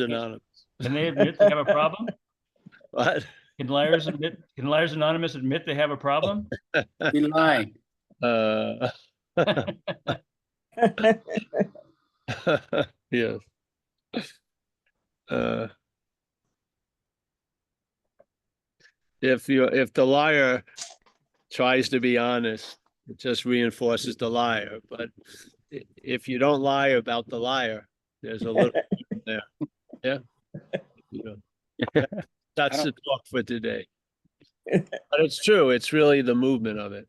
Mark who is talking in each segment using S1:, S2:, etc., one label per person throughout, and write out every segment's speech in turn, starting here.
S1: Anonymous.
S2: Can they admit they have a problem?
S1: What?
S2: Can Liars Anonymous admit they have a problem?
S3: We lie.
S1: Yes. If the liar tries to be honest, it just reinforces the liar. But if you don't lie about the liar, there's a little there. Yeah. That's the talk for today. But it's true. It's really the movement of it.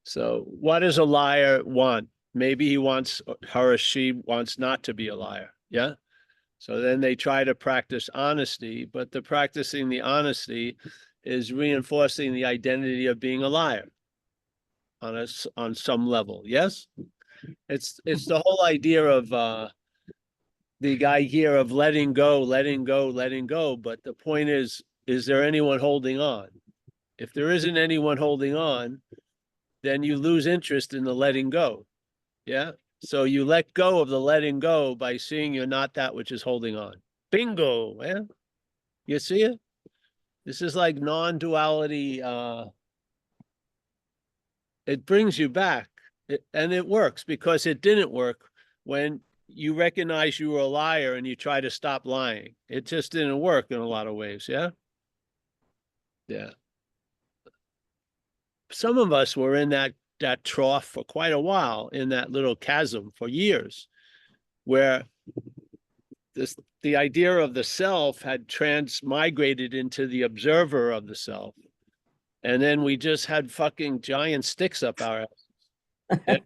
S1: So what does a liar want? Maybe he wants, her or she wants not to be a liar. Yeah. So then they try to practice honesty, but the practicing the honesty is reinforcing the identity of being a liar on some level. Yes. It's the whole idea of the guy here of letting go, letting go, letting go. But the point is there anyone holding on? If there isn't anyone holding on, then you lose interest in the letting go. Yeah. So you let go of the letting go by seeing you're not that which is holding on. Bingo. Yeah. You see it? This is like non-duality. It brings you back, and it works because it didn't work when you recognize you were a liar and you try to stop lying. It just didn't work in a lot of ways. Yeah. Yeah. Some of us were in that trough for quite a while, in that little chasm for years, where the idea of the self had transmigrated into the observer of the self. And then we just had fucking giant sticks up our asses.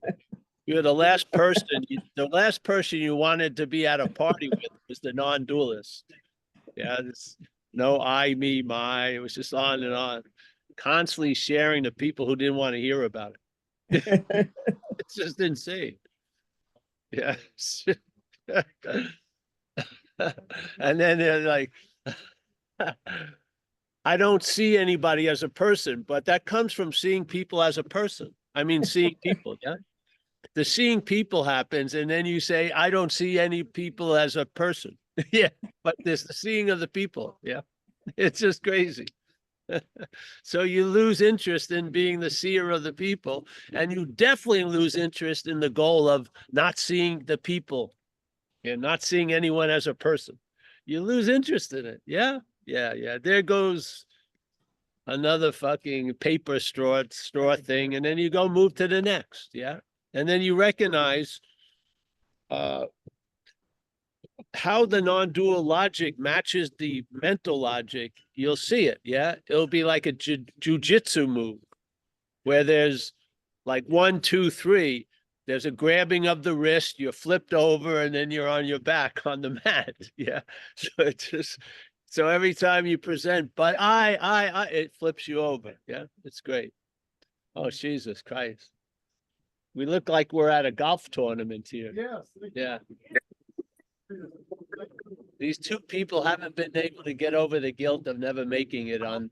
S1: You're the last person you wanted to be at a party with was the non-dualist. Yeah, no I, me, my, it was just on and on, constantly sharing to people who didn't want to hear about it. It's just insane. Yeah. And then they're like, I don't see anybody as a person, but that comes from seeing people as a person. I mean, seeing people, yeah. The seeing people happens, and then you say, I don't see any people as a person. Yeah, but there's the seeing of the people. Yeah, it's just crazy. So you lose interest in being the seer of the people, and you definitely lose interest in the goal of not seeing the people and not seeing anyone as a person. You lose interest in it. Yeah, yeah, yeah. There goes another fucking paper straw thing, and then you go move to the next. Yeah. And then you recognize how the non-dual logic matches the mental logic. You'll see it. Yeah. It'll be like a jujitsu move where there's like 1, 2, 3. There's a grabbing of the wrist, you're flipped over, and then you're on your back on the mat. Yeah. So it's just, so every time you present, but I, it flips you over. Yeah. It's great. Oh, Jesus Christ. We look like we're at a golf tournament here.
S4: Yes.
S1: Yeah. These two people haven't been able to get over the guilt of never making it on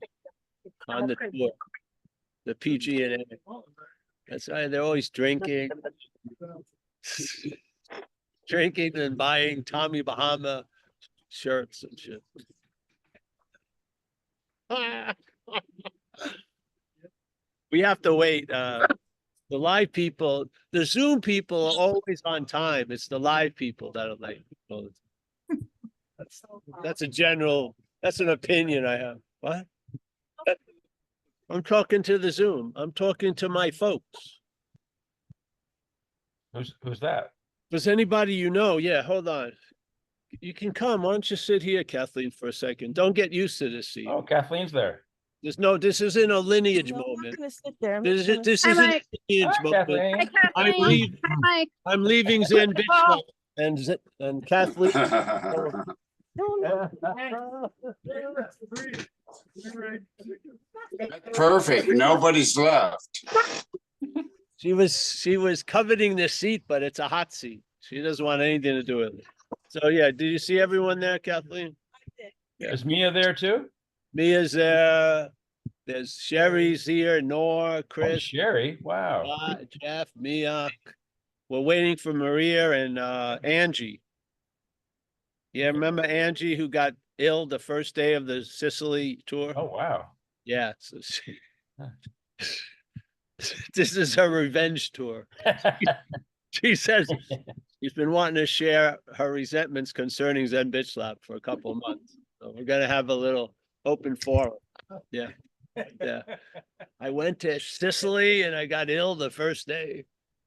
S1: the tour, the PG&A. That's right. They're always drinking, drinking and buying Tommy Bahama shirts and shit. We have to wait. The live people, the Zoom people are always on time. It's the live people that are late. That's a general, that's an opinion I have. What? I'm talking to the Zoom. I'm talking to my folks.
S2: Who's that?
S1: Does anybody you know? Yeah, hold on. You can come. Why don't you sit here, Kathleen, for a second? Don't get used to this seat.
S2: Oh, Kathleen's there.
S1: This isn't a lineage moment.
S5: I'm not gonna sit there.
S1: This isn't
S5: Hi,
S1: a
S5: Mike.
S1: lineage
S2: Hi,
S1: moment.
S2: Kathleen.
S5: Hi, Kathleen. Hi, Mike.
S1: I'm leaving Zen Bishop and Kathleen.
S3: Perfect. Nobody's left.
S1: She was coveting the seat, but it's a hot seat. She doesn't want anything to do with it. So yeah, did you see everyone there, Kathleen?
S2: Is Mia there too?
S1: Mia's there. There's Sherry's here, Nora,
S2: Oh,
S1: Chris,
S2: Sherry. Wow.
S1: Jeff, Mia. We're waiting for Maria and Angie. Yeah, remember Angie who got ill the first day of the Sicily tour?
S2: Oh, wow.
S1: Yeah, so this is her revenge tour. She says she's been wanting to share her resentments concerning Zen Bitch Slap for a couple of months. So we're gonna have a little open forum. Yeah, yeah. I went to Sicily and I got ill the first day.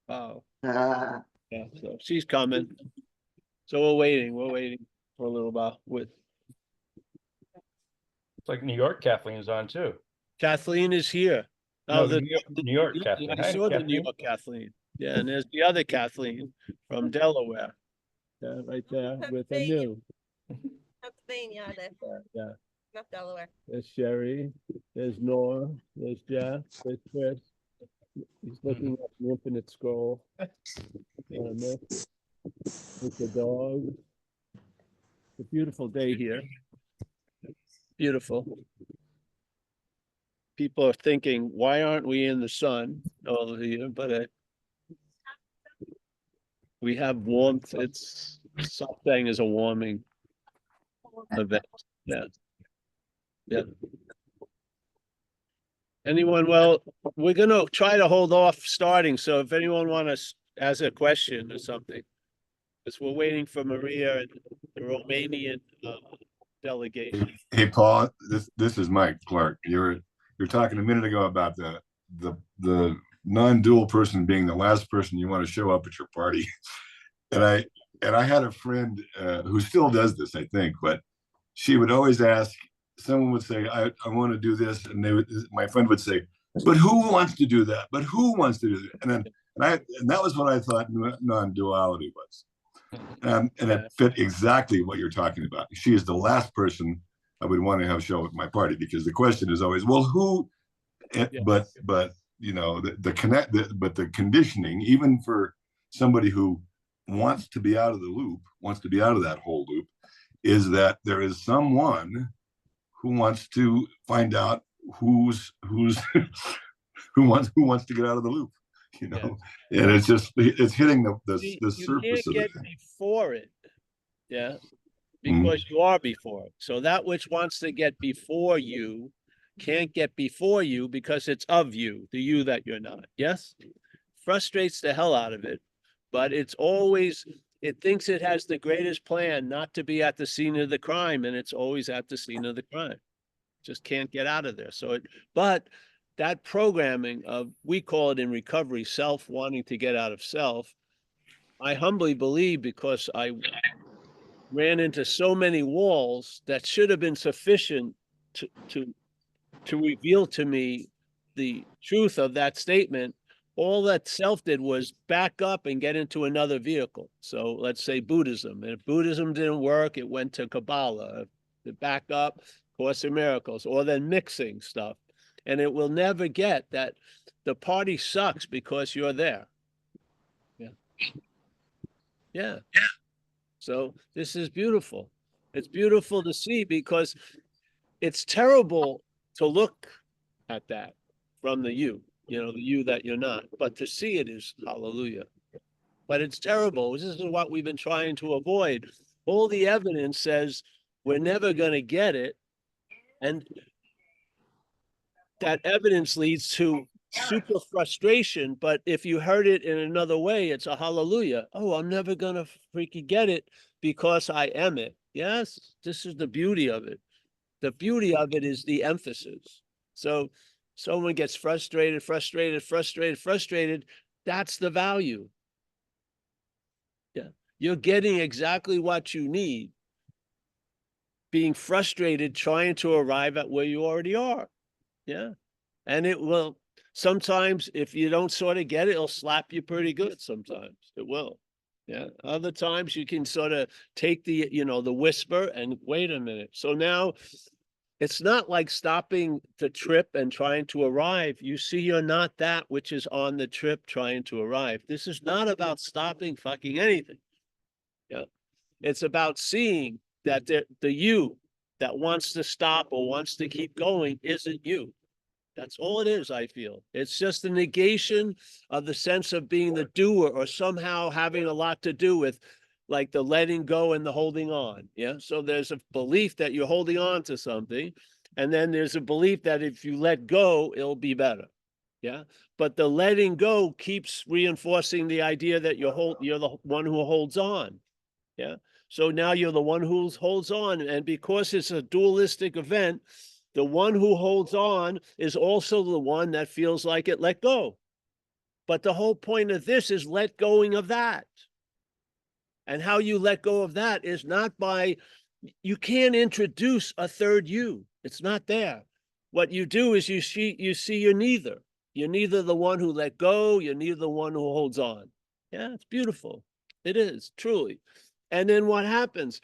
S1: Oh, yeah, so she's coming. So we're waiting for a little while with
S2: It's like New York Kathleen's on too.
S1: Kathleen is here.
S2: No,
S1: Oh,
S2: the New York Kathleen.
S1: I
S2: Hi,
S1: saw the New
S2: Kathleen.
S1: York Kathleen. Yeah, and there's the other Kathleen from Delaware. Yeah, right there with a new.
S5: Pennsylvania,
S1: Yeah,
S5: not Delaware.
S1: there's Sherry, there's Nora, there's Jeff, there's Chris. He's looking at the infinite scroll. With the dog. It's a beautiful day here. Beautiful. People are thinking, why aren't we in the sun all of the year? But we have warmth. It's something is a warming event. Yeah. Yeah. Anyone? Well, we're gonna try to hold off starting. So if anyone wants to ask a question or something, because we're waiting for Maria and the Romanian delegation.
S4: Hey, Paul, this is Mike Clark. You're talking a minute ago about the non-dual person being the last person you want to show up at your party. And I had a friend who still does this, I think, but she would always ask, someone would say, I want to do this, and my friend would say, but who wants to do that? But who wants to do that? And that was what I thought non-duality was. And it fit exactly what you're talking about. She is the last person I would want to have show at my party, because the question is always, well, who? But you know, but the conditioning, even for somebody who wants to be out of the loop, wants to be out of that whole loop, is that there is someone who wants to find out who wants to get out of the loop. You know, and it's hitting the surface of it.
S1: You can't get before it, yeah, because you are before it. So that which wants to get before you can't get before you because it's of you, the you that you're not. Yes, frustrates the hell out of it, but it thinks it has the greatest plan not to be at the scene of the crime, and it's always at the scene of the crime. Just can't get out of there. But that programming of, we call it in recovery, self wanting to get out of self, I humbly believe, because I ran into so many walls that should have been sufficient to reveal to me the truth of that statement. All that self did was back up and get into another vehicle. So let's say Buddhism. And if Buddhism didn't work, it went to Kabbalah. To back up, Course in Miracles, or then mixing stuff. And it will never get that the party sucks because you're there. Yeah. Yeah. So this is beautiful. It's beautiful to see, because it's terrible to look at that from the you know, the you that you're not. But to see it is hallelujah. But it's terrible. This is what we've been trying to avoid. All the evidence says we're never going to get it. And that evidence leads to super frustration. But if you heard it in another way, it's a hallelujah. Oh, I'm never going to freaking get it because I am it. Yes, this is the beauty of it. The beauty of it is the emphasis. So someone gets frustrated. That's the value. Yeah, you're getting exactly what you need. Being frustrated, trying to arrive at where you already are. Yeah. And it will, sometimes if you don't sort of get it, it'll slap you pretty good. Sometimes it will. Yeah. Other times you can sort of take the, you know, the whisper and wait a minute. So now it's not like stopping the trip and trying to arrive. You see, you're not that which is on the trip trying to arrive. This is not about stopping fucking anything. Yeah. It's about seeing that the you that wants to stop or wants to keep going isn't you. That's all it is, I feel. It's just the negation of the sense of being the doer or somehow having a lot to do with like the letting go and the holding on. Yeah. So there's a belief that you're holding on to something. And then there's a belief that if you let go, it'll be better. Yeah. But the letting go keeps reinforcing the idea that you're the one who holds on. Yeah. So now you're the one who holds on. And because it's a dualistic event, the one who holds on is also the one that feels like it let go. But the whole point of this is let going of that. And how you let go of that is not by, you can't introduce a third you. It's not there. What you do is you see you're neither. You're neither the one who let go, you're neither the one who holds on. Yeah, it's beautiful. It is, truly. And then what happens?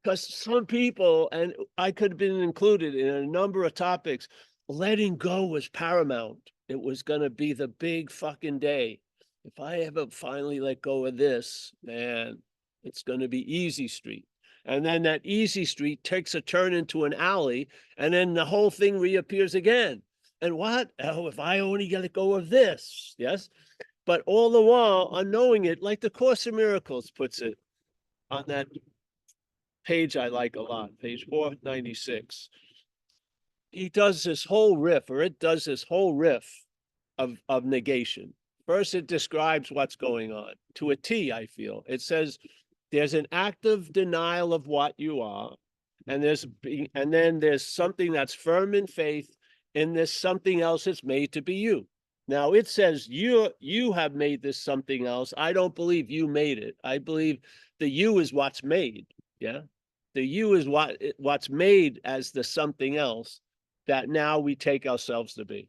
S1: Because some people, and I could have been included in a number of topics, letting go was paramount. It was going to be the big fucking day. If I ever finally let go of this, man, it's going to be easy street. And then that easy street takes a turn into an alley, and then the whole thing reappears again. And what? Oh, if I only let go of this, yes? But all the while, unknowing it, like the Course in Miracles puts it on that page I like a lot, page 496. He does this whole riff, or it does this whole riff of negation. First, it describes what's going on to a T, I feel. It says there's an active denial of what you are, and then there's something that's firm in faith, and there's something else that's made to be you. Now it says you have made this something else. I don't believe you made it. I believe the you is what's made. Yeah. The you is what's made as the something else that now we take ourselves to be.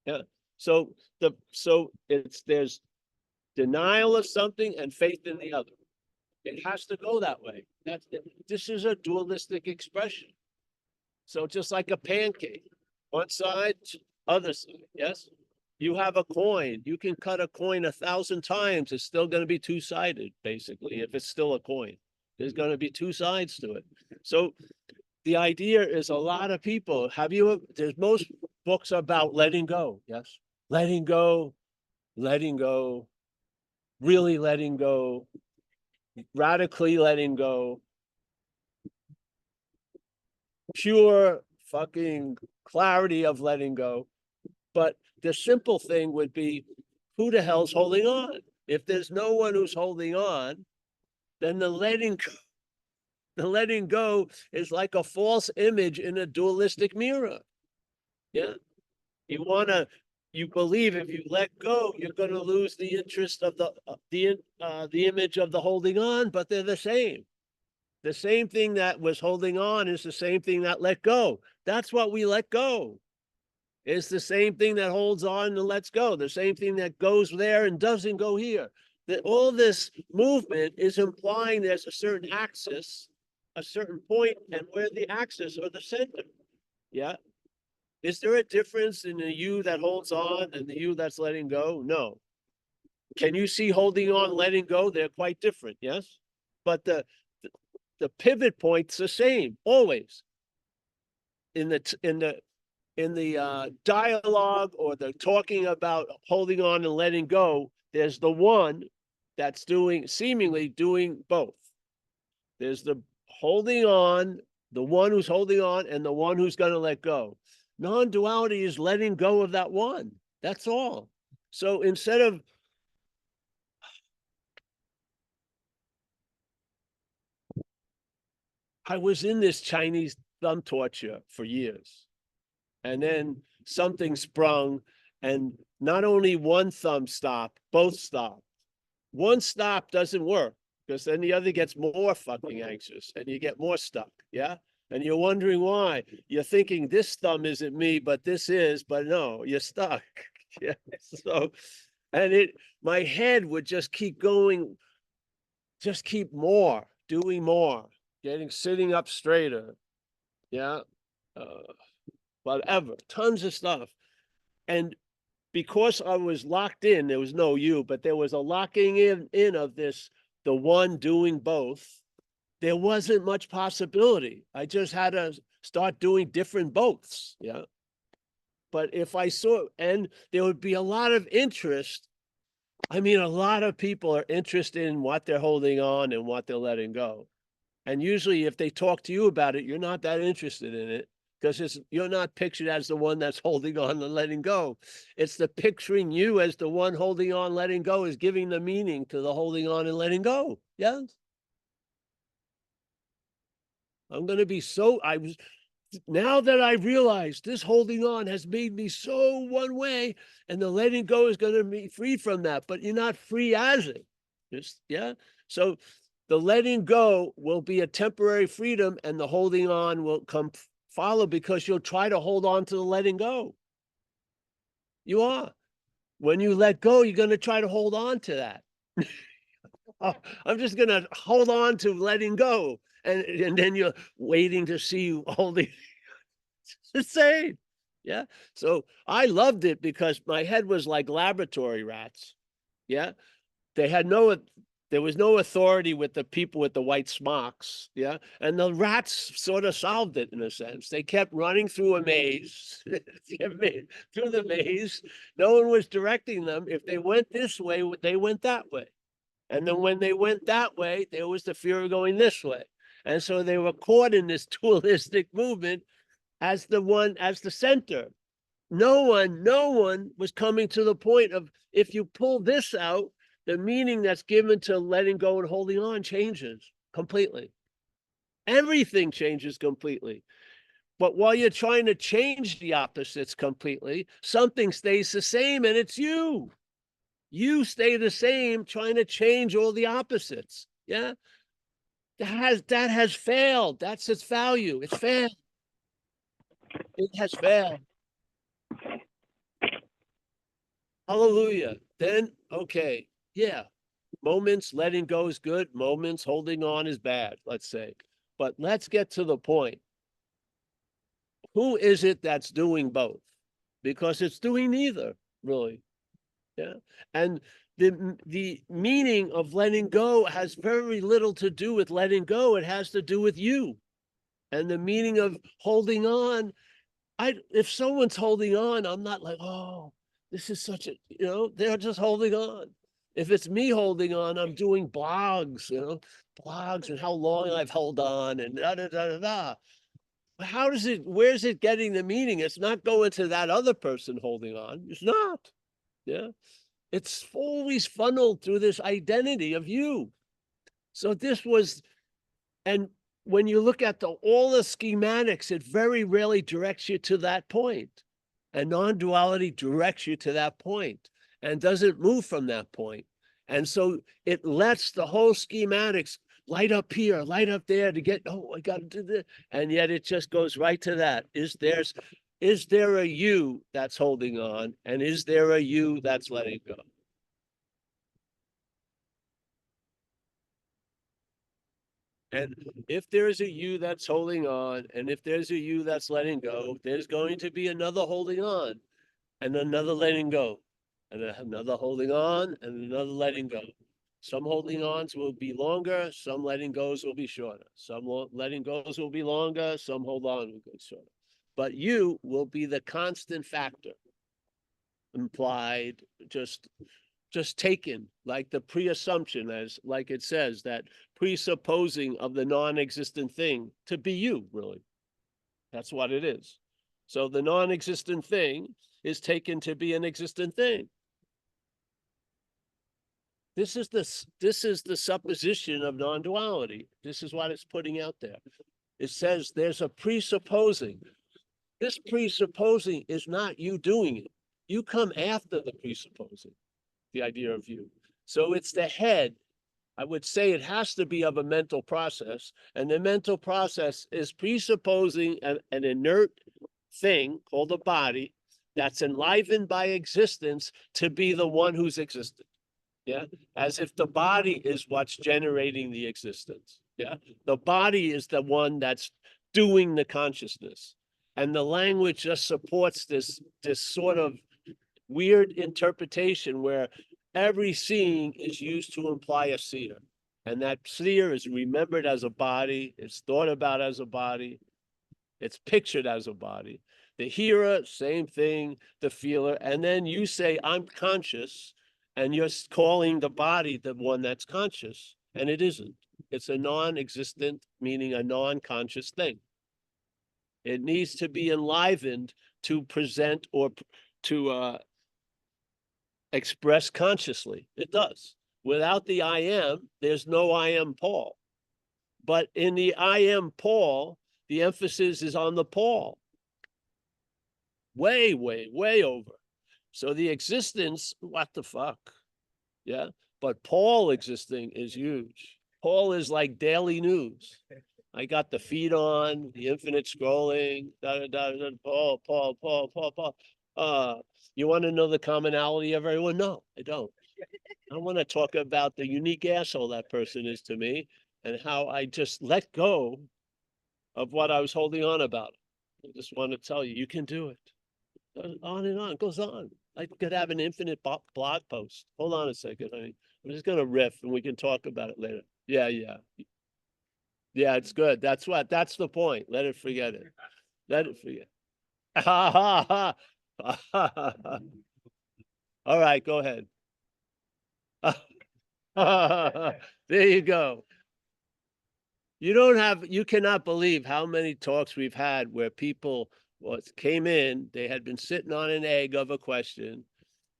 S1: Yeah. So there's denial of something and faith in the other. It has to go that way. This is a dualistic expression. So just like a pancake, one side, other side. Yes. You have a coin. You can cut a coin 1,000 times. It's still going to be two-sided, basically, if it's still a coin. There's going to be two sides to it. So the idea is a lot of people, there's most books about letting go. Yes. Letting go, really letting go, radically letting go, pure fucking clarity of letting go. But the simple thing would be, who the hell's holding on? If there's no one who's holding on, then the letting go is like a false image in a dualistic mirror. Yeah. You believe if you let go, you're going to lose the interest of the image of the holding on, but they're the same. The same thing that was holding on is the same thing that let go. That's what we let go. It's the same thing that holds on and lets go. The same thing that goes there and doesn't go here. That all this movement is implying there's a certain axis, a certain point, and where the axis or the center. Yeah. Is there a difference in the you that holds on and the you that's letting go? No. Can you see holding on, letting go? They're quite different. Yes. But the pivot point's the same always. In the dialogue or the talking about holding on and letting go, there's the one that's seemingly doing both. There's the holding on, the one who's holding on, and the one who's going to let go. Non-duality is letting go of that one. That's all. So instead of I was in this Chinese thumb torture for years. And then something sprung, and not only one thumb stopped, both stopped. One stop doesn't work because then the other gets more fucking anxious and you get more stuck. Yeah. And you're wondering why. You're thinking this thumb isn't me, but this is, but no, you're stuck. Yeah. So, and my head would just keep going, just keep doing more, sitting up straighter. Yeah. Whatever, tons of stuff. And because I was locked in, there was no you, but there was a locking in of this, the one doing both. There wasn't much possibility. I just had to start doing different boths. Yeah. But if I saw, and there would be a lot of interest I mean, a lot of people are interested in what they're holding on and what they're letting go. And usually if they talk to you about it, you're not that interested in it because you're not pictured as the one that's holding on and letting go. It's the picturing you as the one holding on, letting go is giving the meaning to the holding on and letting go. Yes. I'm going to be now that I realize this holding on has made me so one way and the letting go is going to be free from that, but you're not free as it. Yeah. So the letting go will be a temporary freedom and the holding on will follow because you'll try to hold on to the letting go. You are. When you let go, you're going to try to hold on to that. Oh, I'm just going to hold on to letting go. And then you're waiting to see you holding. It's insane. Yeah. So I loved it because my head was like laboratory rats. Yeah. There was no authority with the people with the white smocks. Yeah. And the rats sort of solved it in a sense. They kept running through a maze, through the maze. No one was directing them. If they went this way, they went that way. And then when they went that way, there was the fear of going this way. And so they were caught in this dualistic movement as the center. No one was coming to the point of, if you pull this out, the meaning that's given to letting go and holding on changes completely. Everything changes completely. But while you're trying to change the opposites completely, something stays the same, and it's you. You stay the same, trying to change all the opposites. Yeah. That has failed. That's its value. It's failed. It has failed. Hallelujah. Then, okay, yeah, moments letting go is good. Moments holding on is bad, let's say. But let's get to the point. Who is it that's doing both? Because it's doing neither, really. Yeah. And the meaning of letting go has very little to do with letting go. It has to do with you. And the meaning of holding on, if someone's holding on, I'm not like, oh, this is such a, they're just holding on. If it's me holding on, I'm doing blogs, blogs and how long I've held on and da da da da da. Where's it getting the meaning? It's not going to that other person holding on. It's not. Yeah. It's always funneled through this identity of you. So and when you look at all the schematics, it very rarely directs you to that point. And non-duality directs you to that point and doesn't move from that point. And so it lets the whole schematics light up here, light up there to get, oh, I got to do this. And yet it just goes right to that. Is there a you that's holding on? And is there a you that's letting go? And if there's a you that's holding on, and if there's a you that's letting go, there's going to be another holding on and another letting go and another holding on and another letting go. Some holding ons will be longer, some letting goes will be shorter. Some letting goes will be longer, some hold on will be shorter. But you will be the constant factor, implied, just taken, like the pre-assumption, as like it says, that presupposing of the non-existent thing to be you, really. That's what it is. So the non-existent thing is taken to be an existent thing. This is the supposition of non-duality. This is what it's putting out there. It says there's a presupposing. This presupposing is not you doing it. You come after the presupposing, the idea of you. So it's the head. I would say it has to be of a mental process, and the mental process is presupposing an inert thing called a body that's enlivened by existence to be the one who's existent. Yeah, as if the body is what's generating the existence. Yeah, the body is the one that's doing the consciousness, and the language just supports this sort of weird interpretation where every seeing is used to imply a seer. And that seer is remembered as a body, it's thought about as a body, it's pictured as a body. The hearer, same thing, the feeler, and then you say, I'm conscious, And you're calling the body the one that's conscious, and it isn't. It's a non-existent, meaning a non-conscious thing. It needs to be enlivened to present or to express consciously. It does. Without the I am, there's no I am Paul. But in the I am Paul, the emphasis is on the Paul. Way, way, way over. So the existence, what the fuck? Yeah. But Paul existing is huge. Paul is like daily news. I got the feed on, the infinite scrolling, Paul. You want to know the commonality of everyone? No, I don't. I want to talk about the unique asshole that person is to me and how I just let go of what I was holding on about. I just want to tell you, you can do it. On and on, it goes on. I could have an infinite blog post. Hold on a second, honey. I'm just gonna riff and we can talk about it later. Yeah. Yeah, it's good. That's the point. Let it forget it. Let it forget. All right, go ahead. There you go. You cannot believe how many talks we've had where people came in, they had been sitting on an egg of a question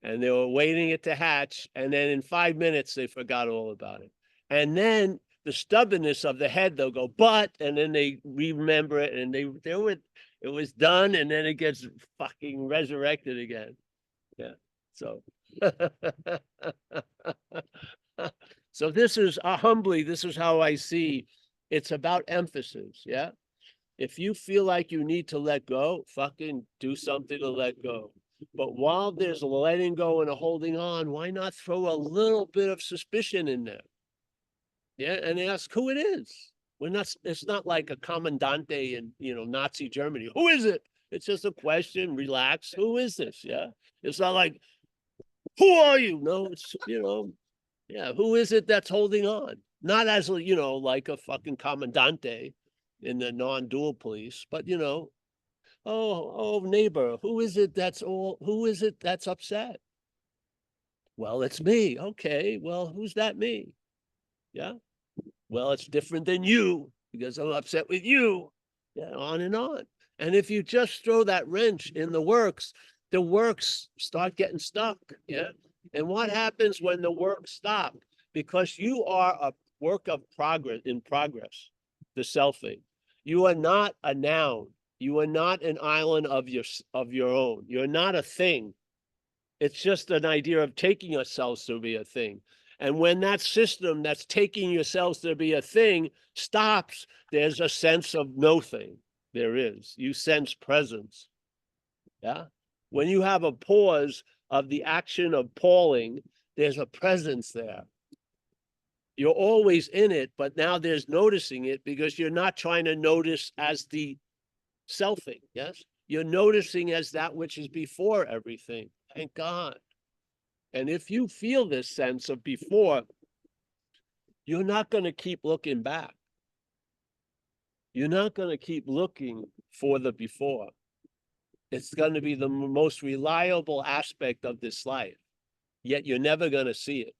S1: and they were waiting it to hatch. And then in 5 minutes, they forgot all about it. And then the stubbornness of the head, they'll go, but, and then they remember it and it was done. And then it gets fucking resurrected again. Yeah. So, so this is humbly, this is how I see it's about emphasis. Yeah. If you feel like you need to let go, fucking do something to let go. But while there's letting go and a holding on, why not throw a little bit of suspicion in there? Yeah, and ask who it is. It's not like a commandante in, Nazi Germany. Who is it? It's just a question, relax. Who is this? Yeah. It's not like, who are you? No, it's, yeah, who is it that's holding on? Not as, like a fucking commandante in the non-dual police, but, oh, neighbor, who is it that's upset? Well, it's me. Okay, well, who's that me? Yeah. Well, it's different than you because I'm upset with you. Yeah, on and on. And if you just throw that wrench in the works start getting stuck. Yeah. And what happens when the works stop? Because you are a work of progress, the selfing. You are not a noun. You are not an island of your own. You're not a thing. It's just an idea of taking yourselves to be a thing. And when that system that's taking yourselves to be a thing stops, there's a sense of no thing. There is. You sense presence. Yeah. When you have a pause of the action of pauling, there's a presence there. You're always in it, but now there's noticing it because you're not trying to notice as the selfing. Yes. You're noticing as that which is before everything. Thank God. And if you feel this sense of before, you're not going to keep looking back. You're not going to keep looking for the before. It's going to be the most reliable aspect of this life. Yet you're never going to see it.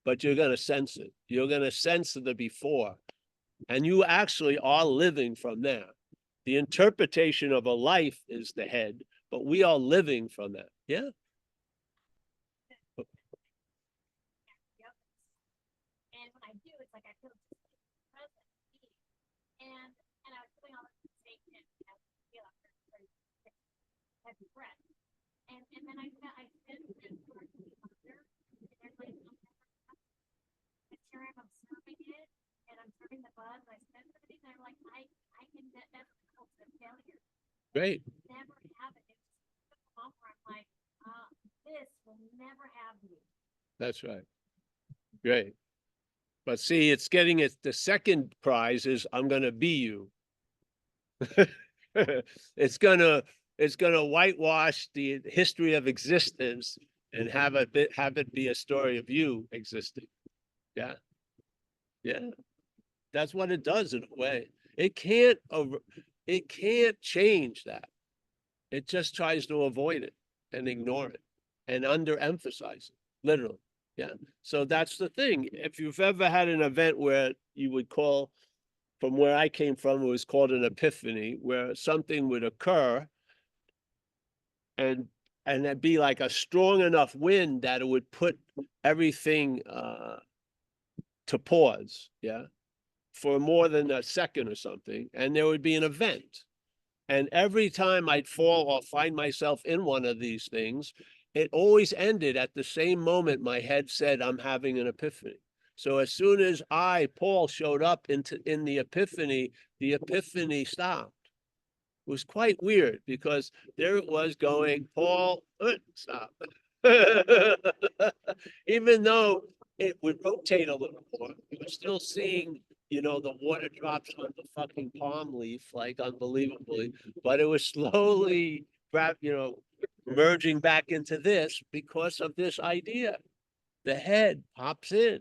S1: But you're going to sense it. You're going to sense the before. And you actually are living from there. The interpretation of a life is the head, but we are living from that. Yeah.
S6: And when I do, it's like I feel present, and I was doing all this statement, I feel very heavy breath, and then I spend it towards the other, and then like I'm observing it, and I'm observing the buzz, I spend everything, and I'm like, I can that's called the failure.
S1: Great.
S6: Never have it. It's just a moment where I'm like, this will never have me.
S1: That's right. Great. But see, it's getting it. The second prize is I'm going to be you. It's gonna whitewash the history of existence and have it be a story of you existing. Yeah. Yeah. That's what it does in a way. It can't change that. It just tries to avoid it and ignore it. and underemphasize it, literally. Yeah. So that's the thing. If you've ever had an event where you would call, from where I came from, it was called an epiphany, where something would occur and it'd be like a strong enough wind that it would put everything to pause, yeah, for more than a second or something, and there would be an event. And every time I'd fall or find myself in one of these things, it always ended at the same moment my head said, I'm having an epiphany. So as soon as Paul, showed up in the epiphany stopped. It was quite weird because there it was going, Paul, stop. Even though it would rotate a little more, you were still seeing, the water drops on the fucking palm leaf, like unbelievably, but it was slowly, merging back into this because of this idea. The head pops in.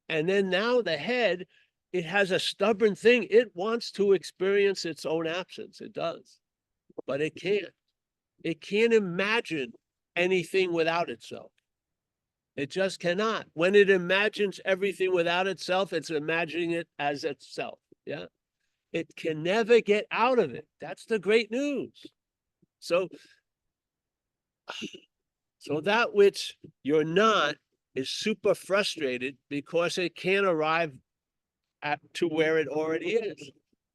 S1: And then now the head, it has a stubborn thing. It wants to experience its own absence. It does, but it can't. It can't imagine anything without itself. It just cannot. When it imagines everything without itself, it's imagining it as itself. Yeah. It can never get out of it. That's the great news. So that which you're not is super frustrated because it can't arrive to where it already is.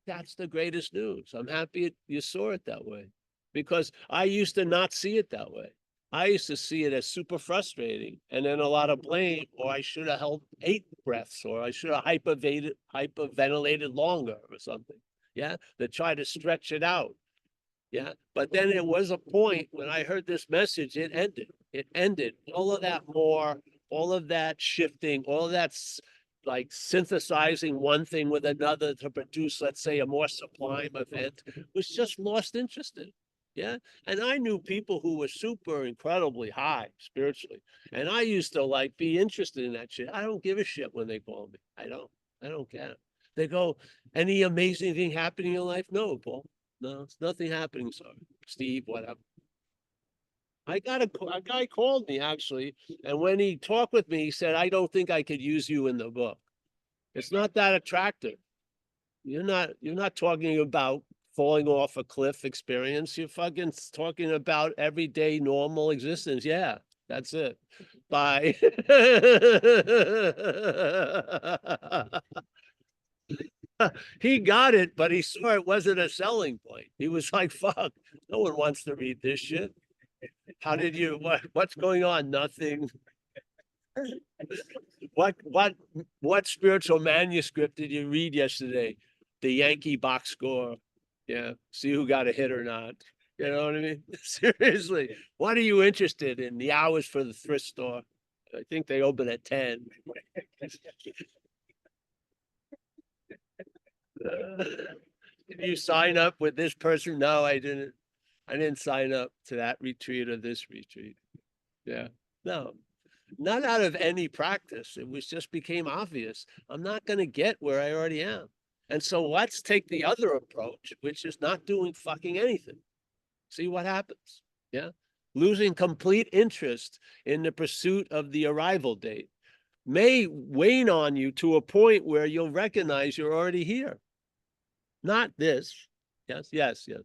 S1: That's the greatest news. I'm happy you saw it that way, because I used to not see it that way. I used to see it as super frustrating and then a lot of blame, or I should have held 8 breaths, or I should have hyperventilated longer or something. Yeah. To try to stretch it out. Yeah. But then there was a point when I heard this message, it ended. All of that all of that shifting, all of that like synthesizing one thing with another to produce, let's say, a more sublime event, was just lost interest in. Yeah. And I knew people who were super incredibly high spiritually. And I used to like be interested in that shit. I don't give a shit when they call me. I don't care. They go, any amazing thing happening in your life? No, Paul. No, it's nothing happening. Sorry, Steve, whatever. A guy called me actually, and when he talked with me, he said, I don't think I could use you in the book. It's not that attractive. You're not talking about falling off a cliff experience. You're fucking talking about everyday normal existence. Yeah, that's it. Bye. He got it, but he saw it wasn't a selling point. He was like, fuck, no one wants to read this shit. How did you, what's going on? Nothing. What spiritual manuscript did you read yesterday? The Yankee box score. Yeah. See who got a hit or not. You know what I mean? Seriously. What are you interested in? The hours for the thrift store. I think they open at 10. Did you sign up with this person? No, I didn't. I didn't sign up to that retreat or this retreat. Yeah. No. Not out of any practice. It was just became obvious. I'm not going to get where I already am. And so let's take the other approach, which is not doing fucking anything. See what happens. Yeah. Losing complete interest in the pursuit of the arrival date may wane on you to a point where you'll recognize you're already here. Not this. Yes, yes, yes.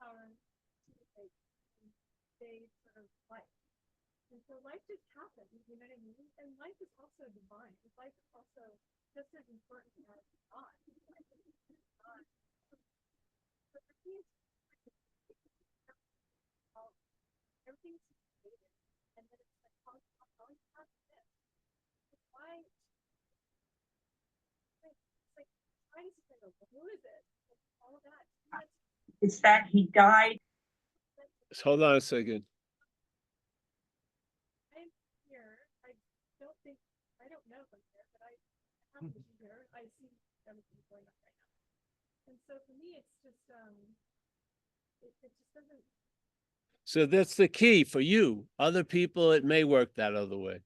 S6: Power to like stay sort of life. And so life just happens, you know what I mean? And life is also divine. Life is also just as important as God. Life is God. But for me, everything's created. And then it's like, how this? Why? It's like, why does it say, who is it? All of that.
S7: It's that he died.
S1: Hold on a second.
S6: I'm here. I don't know if I'm here, but I happen to be here. I see everything going on right now. And so for me, it's just, it just doesn't.
S1: So that's the key for you. Other people, it may work that other way.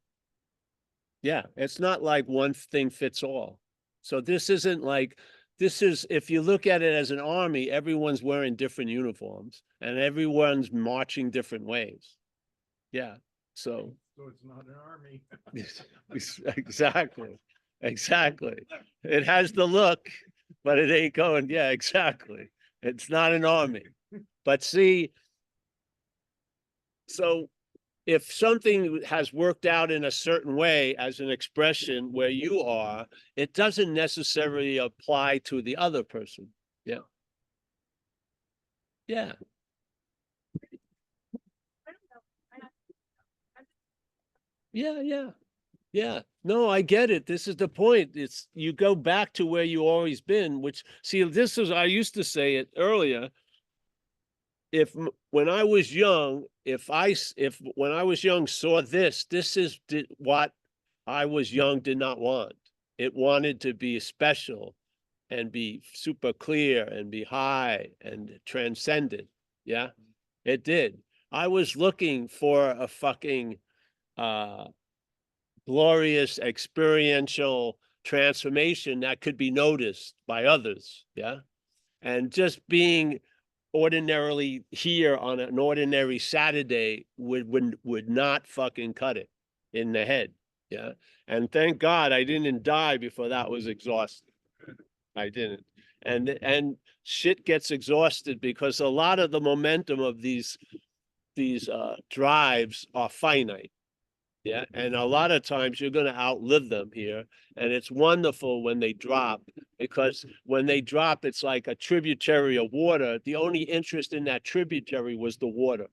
S1: Yeah, it's not like one thing fits all. So this isn't like, this is, if you look at it as an army, everyone's wearing different uniforms and everyone's marching different ways. Yeah, so.
S8: So it's not an army.
S1: Exactly, exactly. It has the look, but it ain't going, yeah, exactly. It's not an army. But see, so if something has worked out in a certain way as an expression where you are, it doesn't necessarily apply to the other person. Yeah. Yeah. Yeah, yeah. Yeah, no, I get it. This is the point. It's, you go back to where you always been, which, see, this is, I used to say it earlier. When I was young, if when I was young saw this is what I was young did not want. It wanted to be special and be super clear and be high and transcendent. Yeah, it did. I was looking for a fucking, glorious experiential transformation that could be noticed by others. Yeah. And just being ordinarily here on an ordinary Saturday would not fucking cut it in the head. Yeah. And thank God I didn't die before that was exhausted. I didn't. And shit gets exhausted because a lot of the momentum of these drives are finite. Yeah, and a lot of times you're going to outlive them here. And it's wonderful when they drop, because when they drop, it's like a tributary of water. The only interest in that tributary was the water.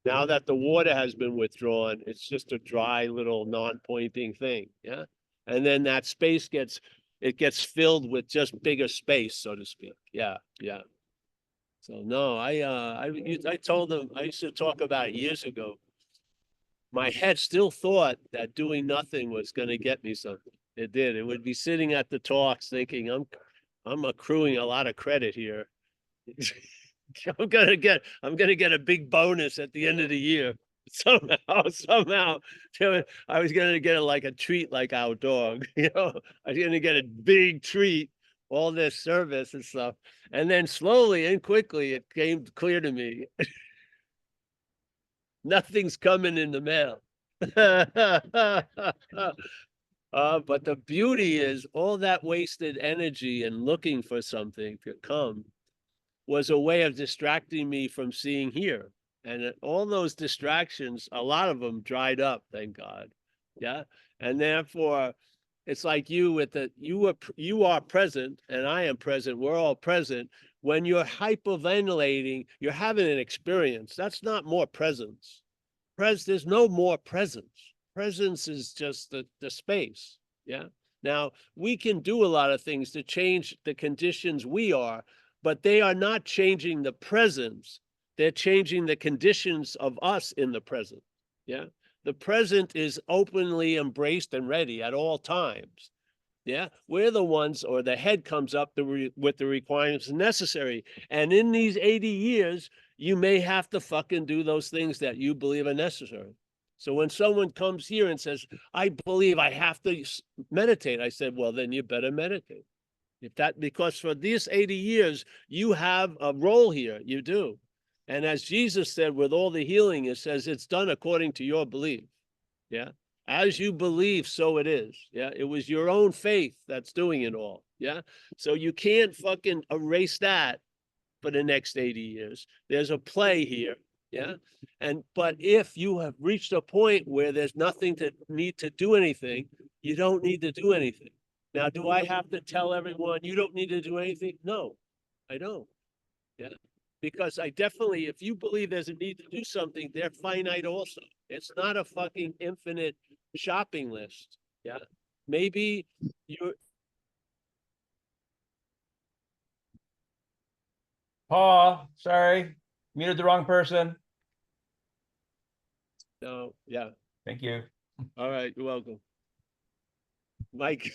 S1: Now that the water has been withdrawn, it's just a dry little non-pointing thing. Yeah. And then that space gets filled with just bigger space, so to speak. Yeah. Yeah. So no, I told them, I used to talk about it years ago. My head still thought that doing nothing was going to get me something. It did. It would be sitting at the talks thinking, I'm accruing a lot of credit here. I'm gonna get a big bonus at the end of the year. Somehow, I was gonna get like a treat like our dog. I was gonna get a big treat, all this service and stuff. And then slowly and quickly it came clear to me. Nothing's coming in the mail. But the beauty is all that wasted energy and looking for something to come was a way of distracting me from seeing here. And all those distractions, a lot of them dried up, thank God. Yeah. And therefore, it's like you are present and I am present. We're all present. When you're hyperventilating, you're having an experience. That's not more presence. There's no more presence. Presence is just the space. Yeah. Now we can do a lot of things to change the conditions we are, but they are not changing the presence. They're changing the conditions of us in the present. Yeah. The present is openly embraced and ready at all times. Yeah, we're the ones, or the head comes up with the requirements necessary. And in these 80 years, you may have to fucking do those things that you believe are necessary. So when someone comes here and says, I believe I have to meditate, I said, well, then you better meditate. Because for these 80 years, you have a role here, you do. And as Jesus said, with all the healing, it says it's done according to your belief. Yeah. As you believe, so it is. Yeah. It was your own faith that's doing it all. Yeah. So you can't fucking erase that for the next 80 years. There's a play here. Yeah. But if you have reached a point where there's nothing to need to do anything, you don't need to do anything. Now, do I have to tell everyone you don't need to do anything? No, I don't. Yeah. Because I definitely, if you believe there's a need to do something, they're finite also. It's not a fucking infinite shopping list. Yeah. Maybe you're.
S2: Paul, sorry, muted the wrong person.
S1: No, yeah.
S2: Thank you.
S1: All right. You're welcome. Mike.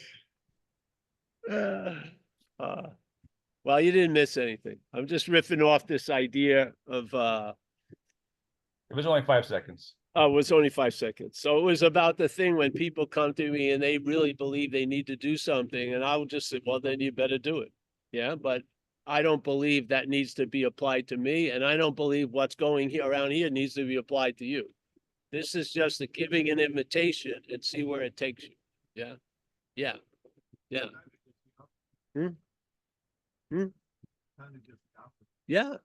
S1: Well, you didn't miss anything. I'm just riffing off this idea of
S2: It was only 5 seconds.
S1: Oh, it was only 5 seconds. So it was about the thing when people come to me and they really believe they need to do something, and I will just say, well, then you better do it. Yeah, but I don't believe that needs to be applied to me, and I don't believe what's going here around here needs to be applied to you. This is just the giving an invitation and see where it takes you. Yeah, yeah, yeah. Yeah.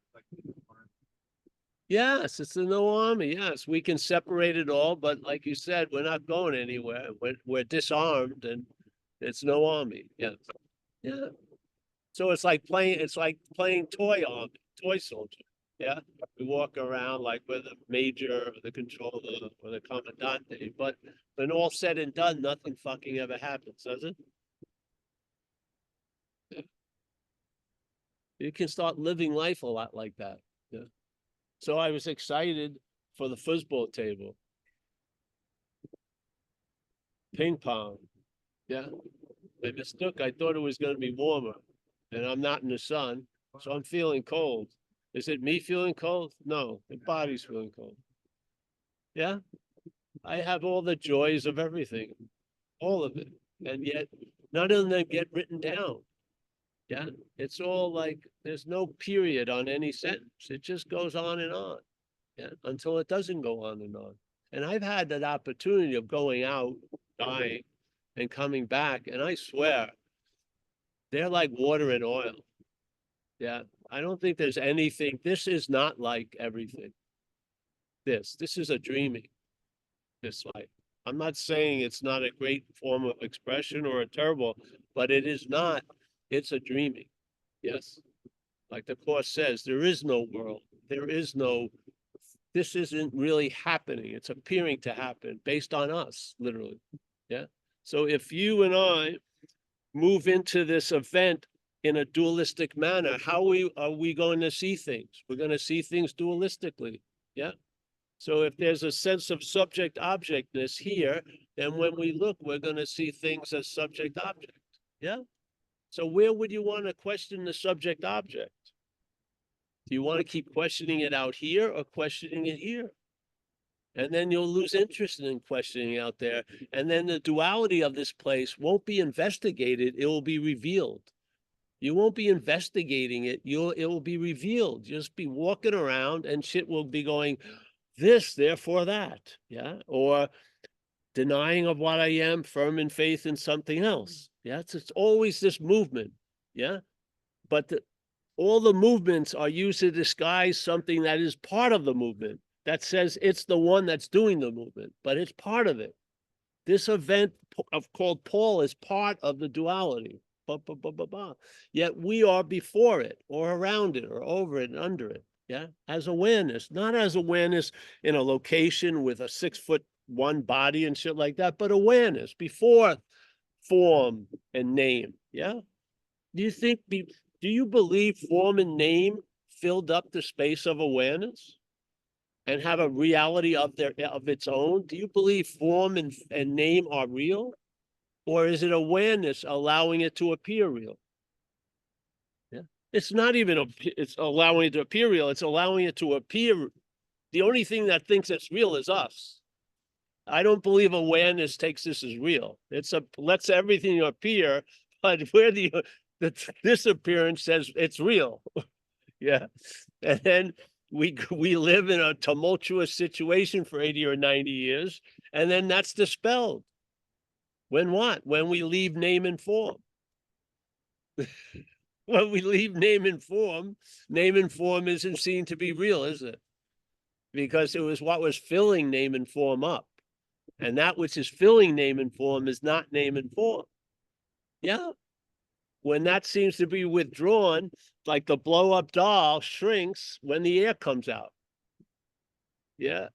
S1: Yes, it's a no army. Yes, we can separate it all, but like you said, we're not going anywhere. We're disarmed and it's no army. Yeah. Yeah. So it's like playing toy army, toy soldier. Yeah. We walk around like we're the major, the controller, or the commandante, but when all said and done, nothing fucking ever happens, does it? Yeah. You can start living life a lot like that. Yeah. So I was excited for the foosball table. Ping pong. Yeah. I mistook. I thought it was going to be warmer. And I'm not in the sun. So I'm feeling cold. Is it me feeling cold? No, the body's feeling cold. Yeah. I have all the joys of everything. All of it. And yet none of them get written down. Yeah. It's all like there's no period on any sentence. It just goes on and on. Yeah, until it doesn't go on and on. And I've had that opportunity of going out, dying, and coming back, and I swear, they're like water and oil. Yeah, I don't think there's anything, this is not like everything. This is a dreaming, this life. I'm not saying it's not a great form of expression or a terrible, but it is not, it's a dreaming. Yes. Like the Course says, there is no world. There is no, this isn't really happening. It's appearing to happen based on us, literally. Yeah. So if you and I move into this event in a dualistic manner, how are we going to see things? We're going to see things dualistically. Yeah. So if there's a sense of subject objectness here, then when we look, we're going to see things as subject object. Yeah. So where would you want to question the subject object? Do you want to keep questioning it out here or questioning it here? And then you'll lose interest in questioning out there. And then the duality of this place won't be investigated. It will be revealed. You won't be investigating it. It will be revealed. You'll just be walking around and shit will be going, this, therefore that. Yeah. Or denying of what I am, firm in faith in something else. Yeah. It's always this movement. Yeah. But all the movements are used to disguise something that is part of the movement, that says it's the one that's doing the movement, but it's part of it. This event called Paul is part of the duality. Yet we are before it or around it or over it and under it. Yeah. As awareness, not as awareness in a location with a 6'1" body and shit like that, but awareness before form and name. Yeah. Do you believe form and name filled up the space of awareness and have a reality of its own? Do you believe form and name are real? Or is it awareness allowing it to appear real? Yeah. It's not even it's allowing it to appear real, it's allowing it to appear. The only thing that thinks it's real is us. I don't believe awareness takes this as real. It's lets everything appear, but where the disappearance says it's real. Yeah. And then we live in a tumultuous situation for 80 or 90 years, and then that's dispelled. When what? When we leave name and form. When we leave name and form isn't seen to be real, is it? Because it was what was filling name and form up. And that which is filling name and form is not name and form. Yeah. When that seems to be withdrawn, like the blow-up doll shrinks when the air comes out. Yeah.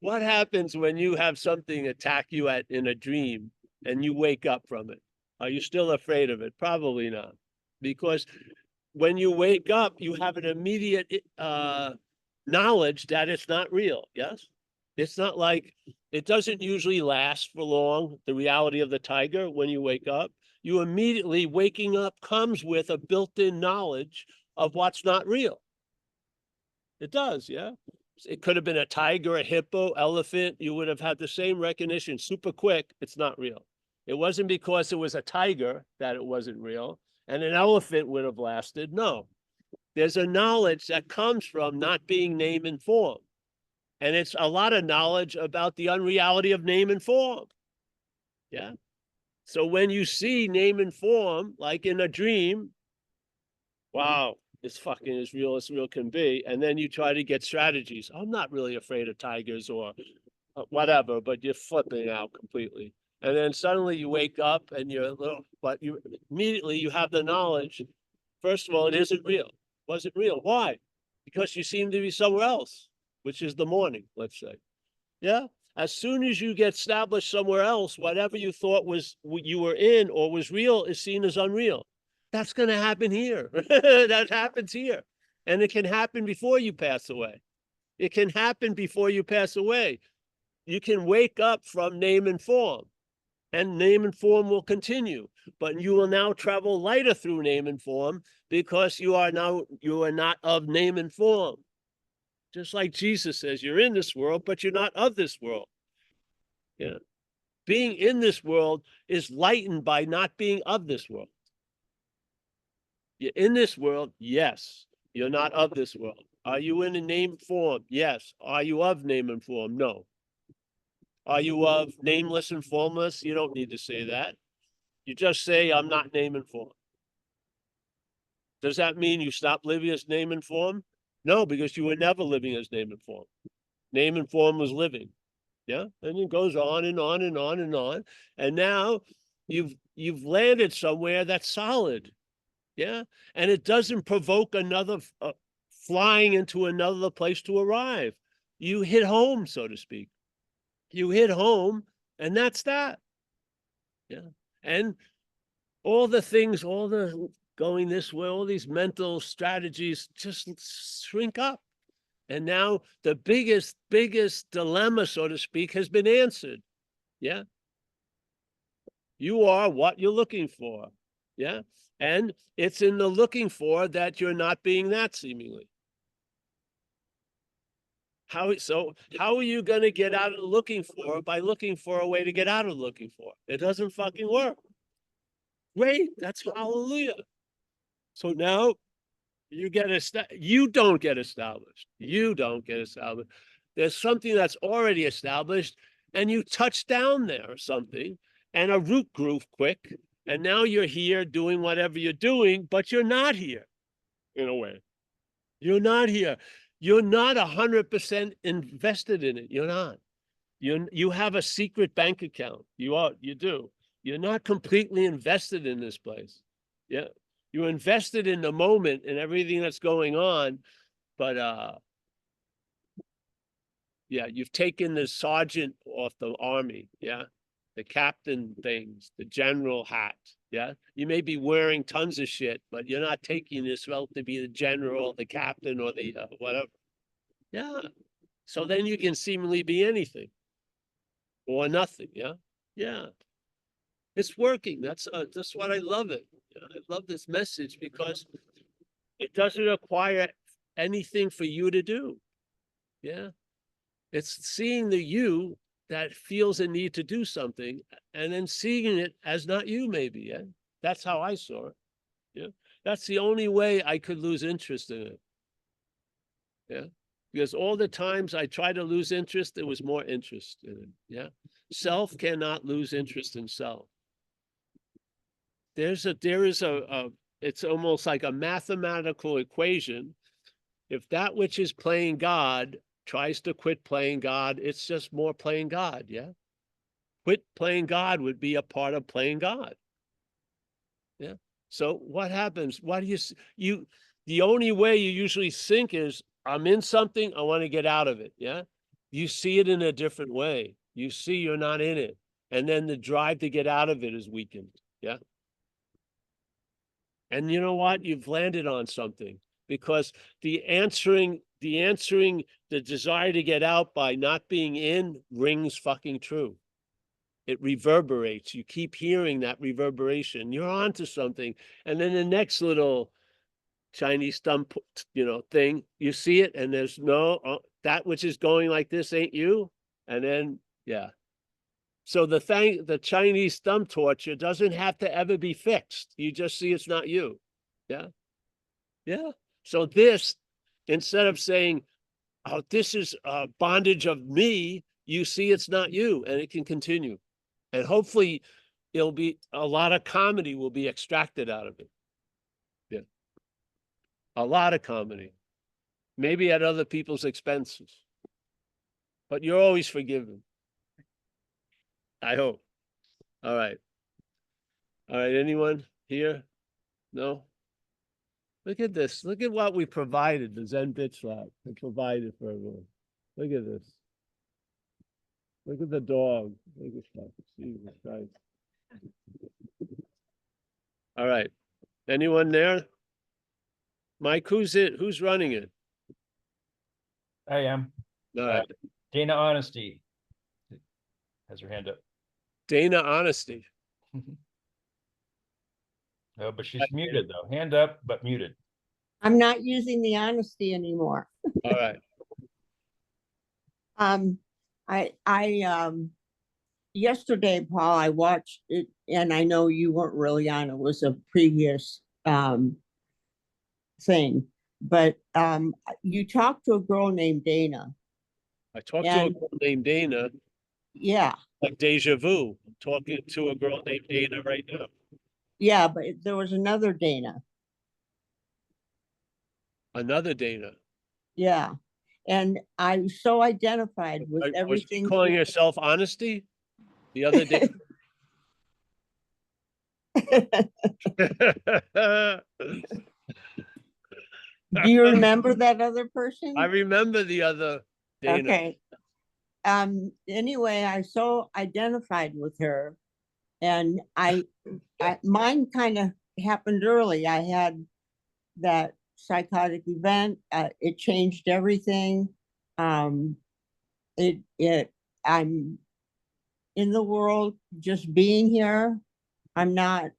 S1: What happens when you have something attack you in a dream and you wake up from it? Are you still afraid of it? Probably not. Because when you wake up, you have an immediate knowledge that it's not real. Yes. It's not like, it doesn't usually last for long, the reality of the tiger. When you wake up, you immediately, waking up comes with a built-in knowledge of what's not real. It does, yeah. It could have been a tiger, a hippo, elephant. You would have had the same recognition super quick. It's not real. It wasn't because it was a tiger that it wasn't real, and an elephant would have lasted. No, there's a knowledge that comes from not being name and form. And it's a lot of knowledge about the unreality of name and form. Yeah. So when you see name and form, like in a dream, wow, it's fucking as real can be. And then you try to get strategies. I'm not really afraid of tigers or whatever, but you're flipping out completely. And then suddenly you wake up and you're a little, but you immediately you have the knowledge. First of all, it isn't real. Was it real? Why? Because you seem to be somewhere else, which is the morning, let's say. Yeah. As soon as you get established somewhere else, whatever you thought was you were in or was real is seen as unreal. That's going to happen here. That happens here. And it can happen before you pass away. It can happen before you pass away. You can wake up from name and form, and name and form will continue, but you will now travel lighter through name and form because you are not of name and form. Just like Jesus says, you're in this world, but you're not of this world. Yeah. Being in this world is lightened by not being of this world. You're in this world, yes. You're not of this world. Are you in a name and form? Yes. Are you of name and form? No. Are you of nameless and formless? You don't need to say that. You just say, I'm not name and form. Does that mean you stop living as name and form? No, because you were never living as name and form. Name and form was living. Yeah. And it goes on and on and on and on. And now you've landed somewhere that's solid. Yeah. And it doesn't provoke another flying into another place to arrive. You hit home, so to speak. You hit home, and that's that. Yeah. And all the things, all the going this way, all these mental strategies just shrink up. And now the biggest dilemma, so to speak, has been answered. Yeah. You are what you're looking for. Yeah. And it's in the looking for that you're not being that, seemingly. How are you going to get out of the looking for by looking for a way to get out of looking for? It doesn't fucking work. Great. That's hallelujah. So now you don't get established. You don't get established. There's something that's already established, and you touch down there or something, and a root grew quick, and now you're here doing whatever you're doing, but you're not here, in a way. You're not here. You're not 100% invested in it. You're not. You have a secret bank account. You do. You're not completely invested in this place. Yeah. You're invested in the moment and everything that's going on, but yeah, you've taken the sergeant off the army, yeah, the captain things, the general hat, yeah. You may be wearing tons of shit, but you're not taking this well to be the general, the captain, or the whatever. Yeah. So then you can seemingly be anything or nothing, yeah. Yeah. It's working. That's what I love it. I love this message because it doesn't require anything for you to do. Yeah. It's seeing the you that feels a need to do something and then seeing it as not you, maybe. Yeah. That's how I saw it. Yeah. That's the only way I could lose interest in it. Yeah. Because all the times I tried to lose interest, there was more interest in it. Yeah. Self cannot lose interest in self. It's almost like a mathematical equation. If that which is playing God tries to quit playing God, it's just more playing God. Yeah. Quit playing God would be a part of playing God. Yeah. So what happens? What do you the only way you usually think is, I'm in something, I want to get out of it. Yeah. You see it in a different way. You see you're not in it. And then the drive to get out of it is weakened. Yeah. And you know what? You've landed on something, because the answering the desire to get out by not being in rings fucking true. It reverberates. You keep hearing that reverberation. You're onto something. And then the next little Chinese thumb, thing, you see it and there's no, that which is going like this ain't you. And then, yeah. So the Chinese thumb torture doesn't have to ever be fixed. You just see it's not you. Yeah. Yeah. So this, instead of saying, oh, this is bondage of me, you see it's not you, and it can continue. And hopefully it'll be a lot of comedy will be extracted out of it. Yeah. A lot of comedy. Maybe at other people's expenses. But you're always forgiven. I hope. All right. All right. Anyone here? No? Look at this. Look at what we provided, the Zen Bitch Lab. We provided for everyone. Look at this. Look at the dog. Look at that. Jesus Christ. All right. Anyone there? Mike, who's it? Who's running it?
S2: I am.
S1: All right.
S2: Dana Honesty has her hand up.
S1: Dana Honesty.
S2: No, but she's muted though. Hand up, but muted.
S7: I'm not using the honesty anymore.
S1: All right.
S7: Yesterday, Paul, I watched it, and I know you weren't really on. It was a previous thing, but you talked to a girl named Dana.
S1: I talked to a girl named Dana,
S7: Yeah,
S1: like deja vu. I'm talking to a girl named Dana right now.
S7: yeah, but there was another Dana.
S1: Another Dana.
S7: Yeah, and I was so identified with
S1: Was she
S7: everything.
S1: calling herself Honesty? The other day.
S7: Do you remember that other person?
S1: I remember the other Dana.
S7: Okay. Anyway, I so identified with her, and mine kind of happened early. I had that psychotic event. It changed everything. I'm in the world, just being here. I'm not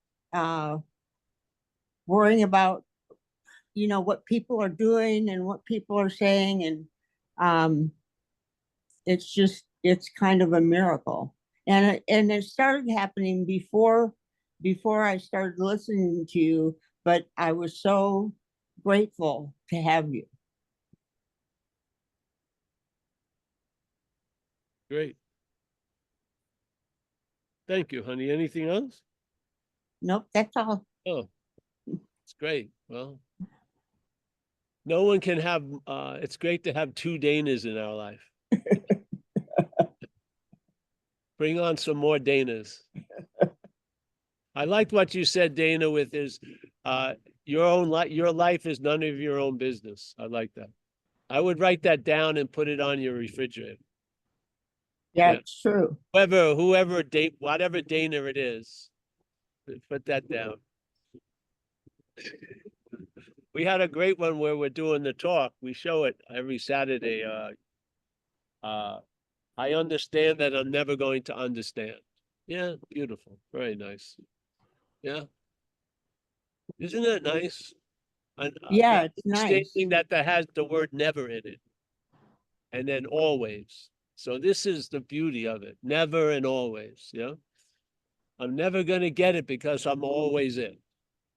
S7: worrying about what people are doing and what people are saying, and it's kind of a miracle. And it started happening before I started listening to you, but I was so grateful to have you.
S1: Great. Thank you, honey. Anything else?
S7: Nope, that's all.
S1: Oh, it's great. Well, no one can have, it's great to have two Danas in our life. Bring on some more Danas. I liked what you said, Dana, with his, your life is none of your own business. I like that. I would write that down and put it on your refrigerator.
S7: Yeah,
S1: Yeah.
S7: it's true.
S1: Whatever Dana it is, put that down. We had a great one where we're doing the talk. We show it every Saturday. I understand that I'm never going to understand. Yeah, beautiful. Very nice. Yeah. Isn't it nice?
S7: Yeah, it's nice.
S1: Understanding that has the word never in it. And then always. So this is the beauty of it. Never and always. Yeah. I'm never going to get it because I'm always in.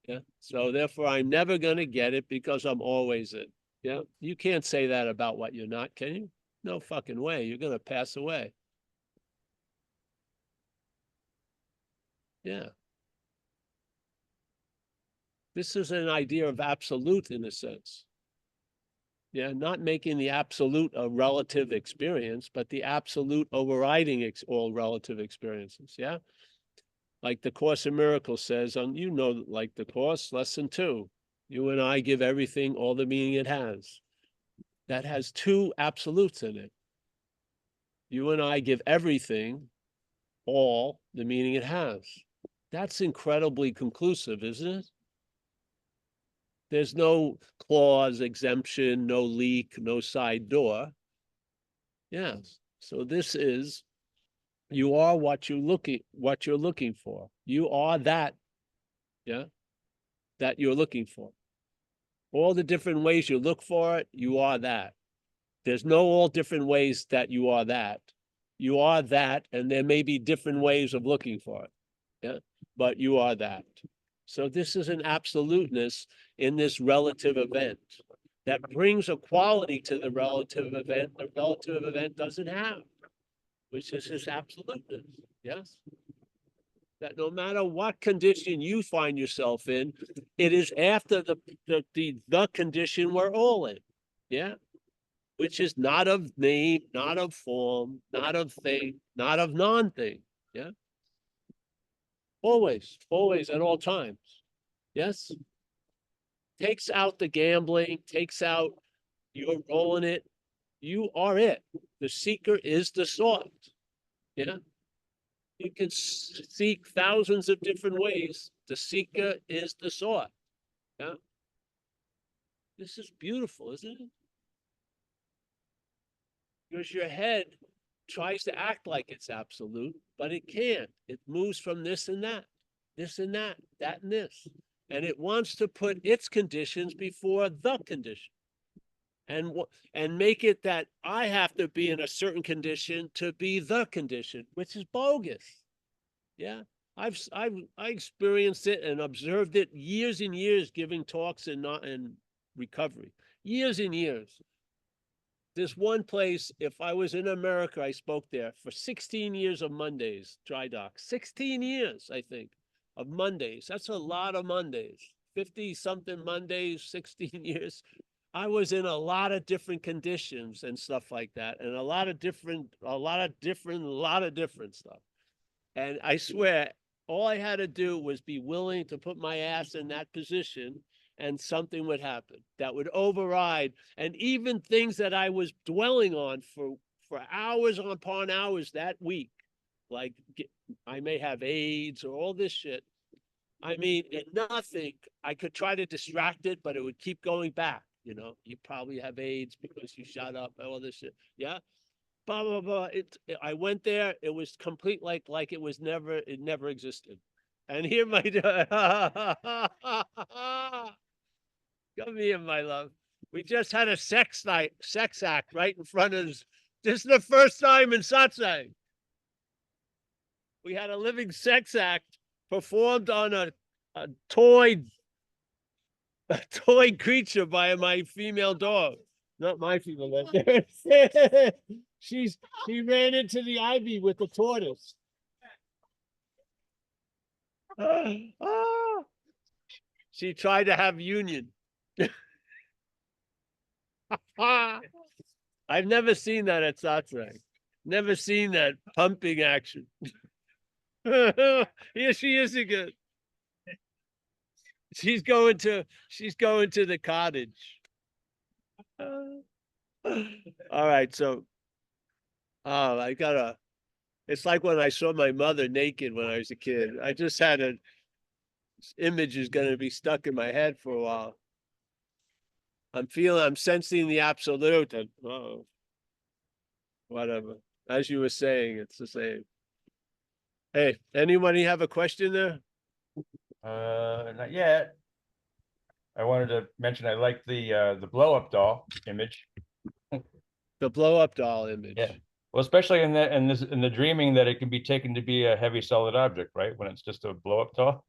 S1: Yeah. So therefore, I'm never going to get it because I'm always in. Yeah. You can't say that about what you're not, can you? No fucking way. You're going to pass away. Yeah. This is an idea of absolute in a sense. Yeah, not making the absolute a relative experience, but the absolute overriding all relative experiences. Yeah. Like the Course in Miracles says, like the Course, lesson 2, you and I give everything all the meaning it has. That has two absolutes in it. You and I give everything all the meaning it has. That's incredibly conclusive, isn't it? There's no clause, exemption, no leak, no side door. Yes. So this is, you are what you're looking for. You are that, yeah, that you're looking for. All the different ways you look for it, you are that. There's no all different ways that you are that. You are that, and there may be different ways of looking for it. Yeah, but you are that. So this is an absoluteness in this relative event that brings a quality to the relative event doesn't have, which is this absoluteness. Yes. That no matter what condition you find yourself in, it is after the condition we're all in. Yeah. Which is not of name, not of form, not of thing, not of non-thing. Yeah. Always at all times. Yes. Takes out the gambling, takes out you're rolling it. You are it. The seeker is the sought. Yeah. You can seek thousands of different ways. The seeker is the sought. Yeah. This is beautiful, isn't it? Because your head tries to act like it's absolute, but it can't. It moves from this and that and that and this. And it wants to put its conditions before the condition. And make it that I have to be in a certain condition to be the condition, which is bogus. Yeah. I experienced it and observed it years and years giving talks in recovery. Years and years. This one place, if I was in America, I spoke there for 16 years of Mondays, dry dock. 16 years, I think, of Mondays. That's a lot of Mondays. 50-something Mondays, 16 years. I was in a lot of different conditions and stuff like that, and a lot of different stuff. And I swear, all I had to do was be willing to put my ass in that position, and something would happen that would override, and even things that I was dwelling on for hours upon hours that week, like I may have AIDS or all this shit. I mean, nothing, I could try to distract it, but it would keep going back. You know, you probably have AIDS because you shot up and all this shit. Yeah. Blah, blah, blah. I went there. It was complete, like it never existed. And here my, come here, my love. We just had a sex act right in front of us. This is the first time in satsang. We had a living sex act performed on a toy creature by my female dog. Not my female dog. She ran into the ivy with the tortoise. She tried to have union. I've never seen that at satsang. Never seen that pumping action. Here she is again. She's going to the cottage. All right, so it's like when I saw my mother naked when I was a kid. I just had this image is gonna be stuck in my head for a while. I'm sensing the absolute and whatever. As you were saying, it's the same. Hey, anybody have a question there?
S2: Not yet. I wanted to mention I like the blow up doll image.
S1: The blow up doll image.
S2: Yeah. Well, especially in the dreaming that it can be taken to be a heavy solid object, right? When it's just a blow up doll.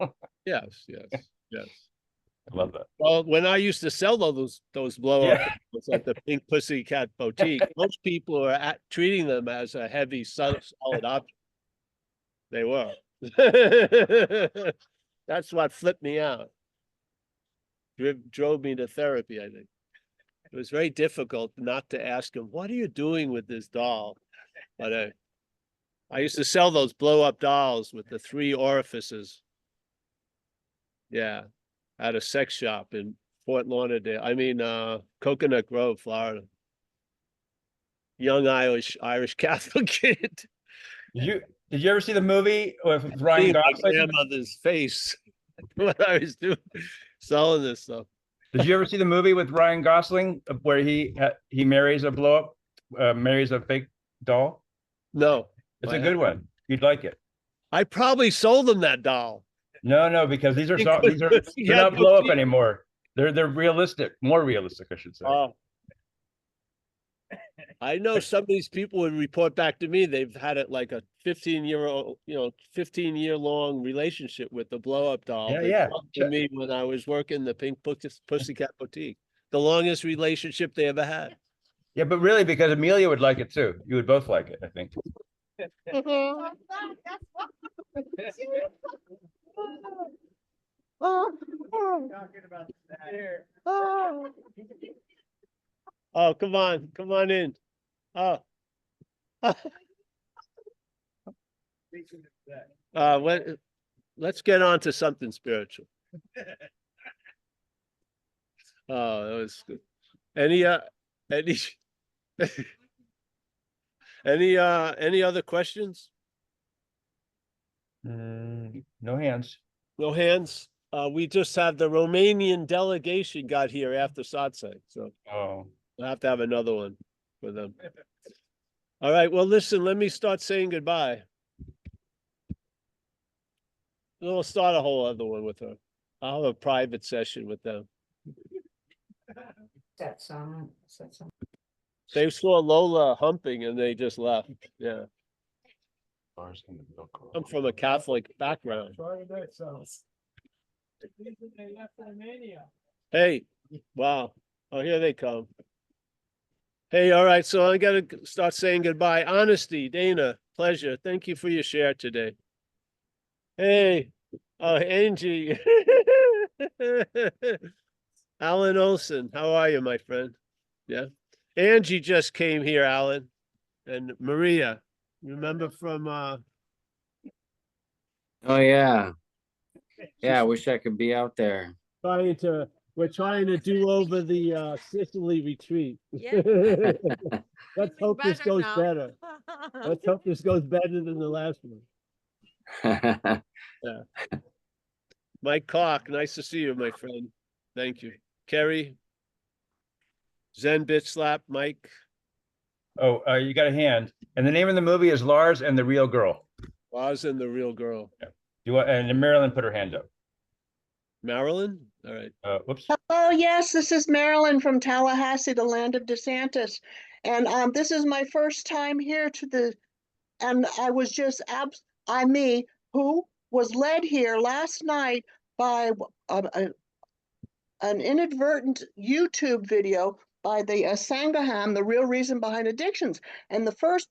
S1: Yes.
S2: I love that.
S1: Well, when I used to sell those blow up
S2: Yeah.
S1: at the Pink Pussycat Boutique, most people are treating them as a heavy solid object. They were. That's what flipped me out. Drove me to therapy, I think. It was very difficult not to ask him, what are you doing with this doll? But I used to sell those blow up dolls with the 3 orifices. Yeah. At a sex shop in Fort Lauderdale. I mean, Coconut Grove, Florida. Young Irish Catholic kid.
S2: Did you ever see the movie with Ryan
S1: Seeing my
S2: Gosling?
S1: grandmother's face when I was selling this stuff.
S2: Did you ever see the movie with Ryan Gosling where he marries a blow up, marries a fake doll?
S1: No.
S2: It's a good one. You'd like it.
S1: I probably sold him that doll.
S2: No, because they're
S1: Yeah,
S2: not blow up anymore. They're realistic, more realistic, I should say.
S1: I know some of these people would report back to me, they've had it like a 15-year long relationship with the blow up doll.
S2: Yeah,
S1: They
S2: yeah.
S1: talked to me when I was working the Pussycat Boutique, the longest relationship they ever had.
S2: Yeah, but really, because Amelia would like it too. You would both like it, I think.
S1: Oh, come on in. Oh. Let's get on to something spiritual. Oh, that was good. Any any other questions?
S2: No hands.
S1: No hands? We just have the Romanian delegation got here after satsang, so
S2: Oh,
S1: we'll have to have another one for them. All right, well, listen, let me start saying goodbye. We'll start a whole other one with her. I'll have a private session with them.
S7: That song.
S1: They saw Lola humping and they just left. Yeah, I'm from a Catholic background. Hey, wow. Oh, here they come. Hey, all right. So I got to start saying goodbye. Honesty, Dana, pleasure. Thank you for your share today. Hey, oh, Angie. Alan Olson, how are you, my friend? Yeah. Angie just came here, Alan. And Maria, remember from
S3: Oh, yeah. Yeah, I wish I could be out there.
S1: we're trying to do over the Sicily retreat.
S5: Yeah.
S1: Let's hope this
S5: Better
S1: goes
S5: now.
S1: better. Let's hope this goes better than the last one. Mike Cock, nice to see you, my friend. Thank you. Kerry, Zen Bitch Slap, Mike.
S2: Oh, you got a hand. And the name of the movie is Lars and the Real Girl.
S1: Lars and the Real Girl.
S2: And Marilyn put her hand up.
S1: Marilyn? All right.
S2: Whoops.
S8: Oh, yes, this is Marilyn from Tallahassee, the land of DeSantis. And this is my first time here and I was just, who was led here last night by an inadvertent YouTube video by the Sangaham, the real reason behind addictions. And the first,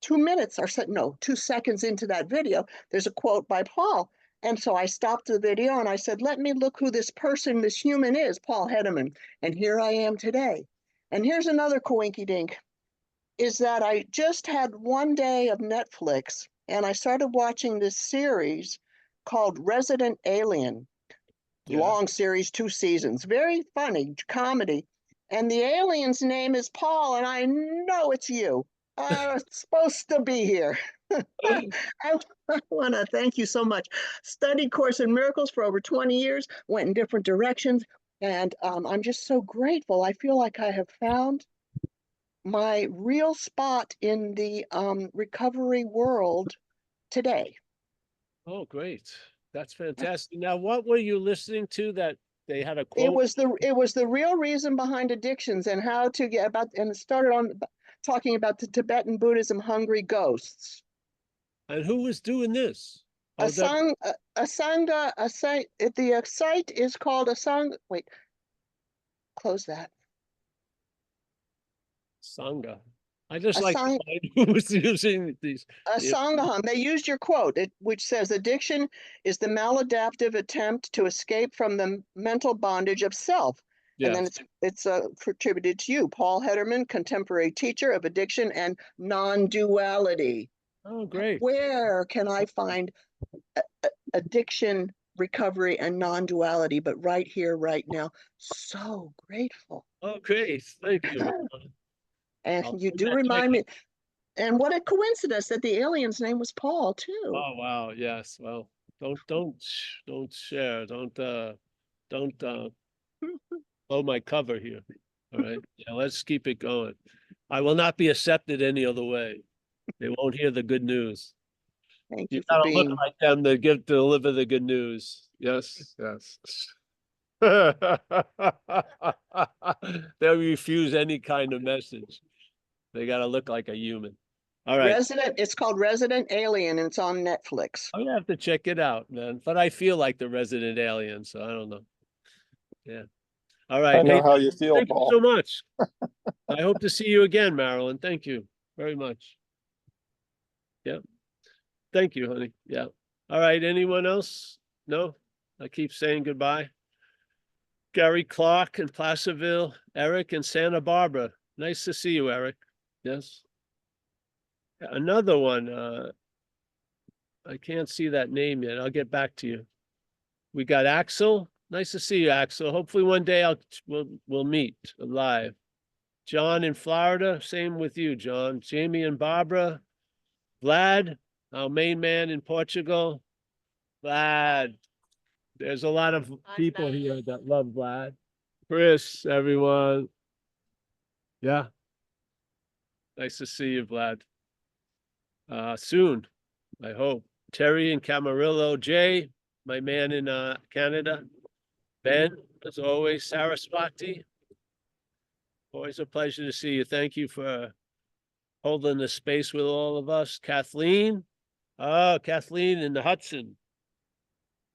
S8: 2 minutes or 2 seconds into that video, there's a quote by Paul. And so I stopped the video and I said, let me look who this person, this human is, Paul Hedderman. And here I am today. And here's another coinky dink, is that I just had one day of Netflix and I started watching this series called Resident Alien.
S1: Yeah.
S8: Long series, 2 seasons, very funny comedy. And the alien's name is Paul, and I know it's you. It's supposed to be here. I want to thank you so much. Studied Course in Miracles for over 20 years, went in different directions, and I'm just so grateful. I feel like I have found my real spot in the recovery world today.
S1: Oh, great. That's fantastic. Now, what were you listening to that they had a quote?
S8: It was the real reason behind addictions and how to get about, and it started on talking about the Tibetan Buddhism hungry ghosts.
S1: And who was doing this?
S8: The site is called wait, close that.
S1: Sangha. I just
S8: A
S1: like to
S8: sang-
S1: find who was using these. Yeah.
S8: Sangaham, they used your quote, which says addiction is the maladaptive attempt to escape from the mental bondage of self. And then it's attributed to you, Paul Hedderman, contemporary teacher of addiction and non-duality.
S1: Oh, great.
S8: Where can I find addiction, recovery, and non-duality? But right here, right now, so grateful.
S1: Oh, great. Thank you.
S8: And
S1: I'll
S8: you
S1: send
S8: do
S1: that to
S8: remind
S1: my-
S8: me. And what a coincidence that the alien's name was Paul too.
S1: Oh, wow. Yes. Well, don't share. Don't blow my cover here. All right. Yeah, let's keep it going. I will not be accepted any other way. They won't hear the good news.
S8: Thank
S1: You
S8: you for
S1: gotta look
S8: being.
S1: like them to deliver the good news. Yes, yes. They'll refuse any kind of message. They gotta look like a human. All right,
S8: It's called Resident Alien and it's on Netflix.
S1: I'm gonna have to check it out, man. But I feel like the resident alien, so I don't know. Yeah. All right.
S9: I know
S1: Hey,
S9: how you feel,
S1: thank you
S9: Paul.
S1: so much. I hope to see you again, Marilyn. Thank you very much. Yeah. Thank you, honey. Yeah. All right. Anyone else? No? I keep saying goodbye. Gary Clark in Placerville, Eric in Santa Barbara. Nice to see you, Eric. Yes. Another one. I can't see that name yet. I'll get back to you. We got Axel. Nice to see you, Axel. Hopefully one day we'll meet live. John in Florida. Same with you, John. Jamie and Barbara. Vlad, our main man in Portugal. Vlad. There's a lot of people here that love Vlad. Chris, everyone. Yeah. Nice to see you, Vlad. Soon, I hope. Terry in Camarillo. Jay, my man in Canada. Ben, as always, Saraswati. Always a pleasure to see you. Thank you for holding the space with all of us. Kathleen. Oh, Kathleen in the Hudson.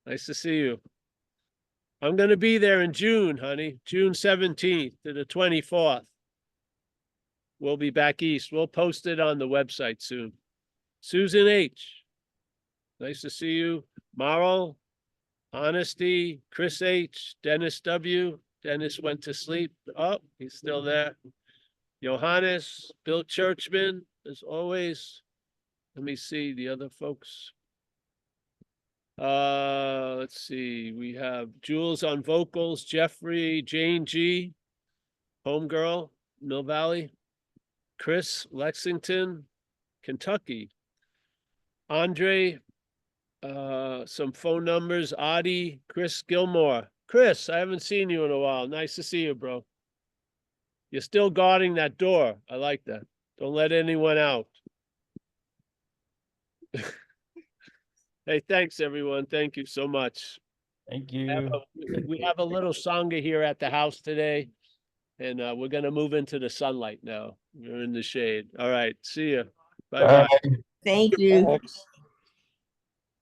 S1: Nice to see you. I'm going to be there in June, honey. June 17th to the 24th. We'll be back east. We'll post it on the website soon. Susan H. Nice to see you. Marl, Honesty, Chris H, Dennis W. Dennis went to sleep. Oh, he's still there. Johannes, Bill Churchman, as always. Let me see the other folks. Let's see. We have Jules on vocals, Jeffrey, Jane G, Homegirl, Mill Valley, Chris, Lexington, Kentucky, Andre, some phone numbers, Audie, Chris Gilmore. Chris, I haven't seen you in a while. Nice to see you, bro. You're still guarding that door. I like that. Don't let anyone out. Hey, thanks, everyone. Thank you so much.
S2: Thank
S1: We have
S2: you.
S1: we have a little sangha here at the house today, and we're going to move into the sunlight now. We're in the shade. All right. See you. Bye-bye.
S2: Bye.
S7: Thank you.
S9: Thanks.